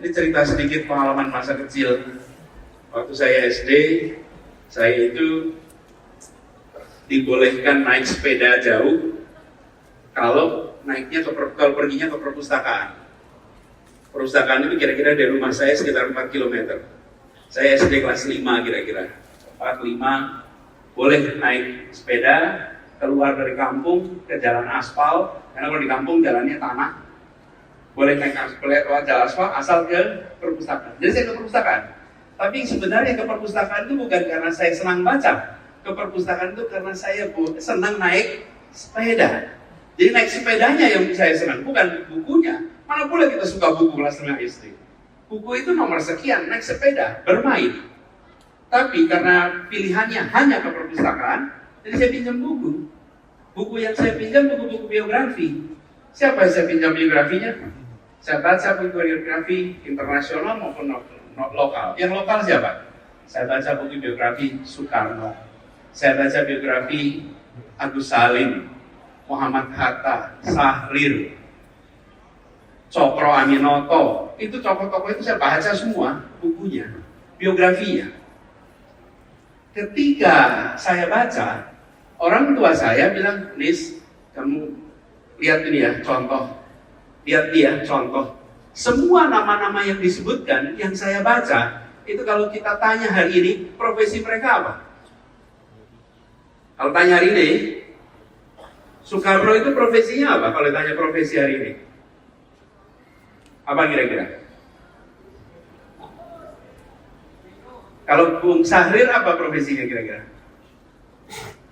Ini cerita sedikit pengalaman masa kecil. Waktu saya SD, saya itu dibolehkan naik sepeda jauh kalau kalau perginya ke perpustakaan. Perpustakaan itu kira-kira dari rumah saya sekitar 4 km. Saya SD kelas 5 kira-kira. 4, 5, boleh naik sepeda keluar dari kampung ke jalan aspal, karena kalau di kampung jalannya tanah. Boleh naik lewat jalan aspal asal ke perpustakaan. Jadi saya ke perpustakaan. Tapi sebenarnya ke perpustakaan itu bukan karena saya senang baca. Ke perpustakaan itu karena saya senang naik sepeda. Jadi naik sepedanya yang saya senang, bukan bukunya. Mana boleh kita suka buku kelas 5 SD. Buku itu nomor sekian, naik sepeda, bermain. Tapi karena pilihannya hanya ke perpustakaan, jadi saya pinjam buku. Buku yang saya pinjam buku-buku biografi. Siapa yang saya pinjam biografinya? Saya baca buku biografi internasional maupun lokal. Yang lokal siapa? Saya baca buku biografi Soekarno. Saya baca biografi Agus Salim, Muhammad Hatta, Sahrir, Cokro Aminoto. Itu tokoh-tokoh itu saya baca semua bukunya, biografinya. Ketika saya baca, orang tua saya bilang, "Nis, kamu lihat ini ya, contoh. Lihat dia, contoh. Semua nama-nama yang disebutkan, yang saya baca, itu kalau kita tanya hari ini, profesi mereka apa? Kalau tanya hari ini, Soekarno itu profesinya apa? Kalau tanya profesi hari ini, apa kira-kira? Kalau Bung Sahrir apa profesinya kira-kira?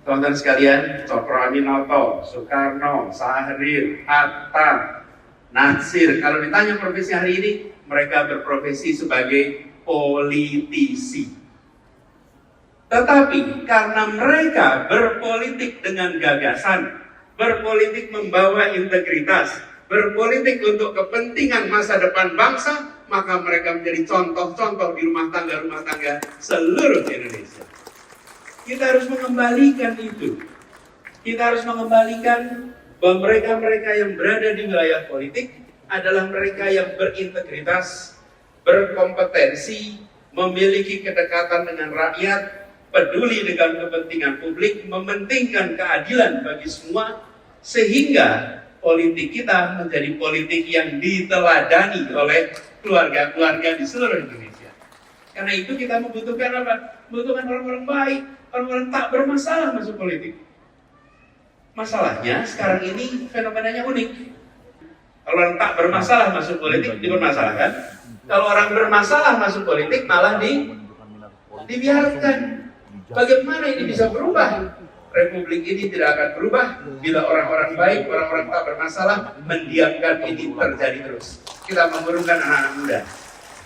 Teman-teman sekalian, Cokro Aminoto, Soekarno, Sahrir, Hatta, Natsir. Kalau ditanya profesi hari ini, mereka berprofesi sebagai politisi. Tetapi karena mereka berpolitik dengan gagasan, berpolitik membawa integritas, berpolitik untuk kepentingan masa depan bangsa, maka mereka menjadi contoh-contoh di rumah tangga seluruh Indonesia. Kita harus mengembalikan itu. Kita harus mengembalikan bahwa mereka-mereka yang berada di wilayah politik adalah mereka yang berintegritas, berkompetensi, memiliki kedekatan dengan rakyat, peduli dengan kepentingan publik, mementingkan keadilan bagi semua, sehingga politik kita menjadi politik yang diteladani oleh keluarga-keluarga di seluruh Indonesia. Karena itu kita membutuhkan apa? Membutuhkan orang-orang baik, orang-orang tak bermasalah masuk politik. Masalahnya sekarang ini fenomenanya unik. Kalau orang tak bermasalah masuk politik, dipermasalahkan. Kalau orang bermasalah masuk politik, malah dibiarkan. Bagaimana ini bisa berubah? Republik ini tidak akan berubah bila orang-orang baik, orang-orang tak bermasalah mendiamkan ini terjadi terus. Kita mengurungkan anak-anak muda.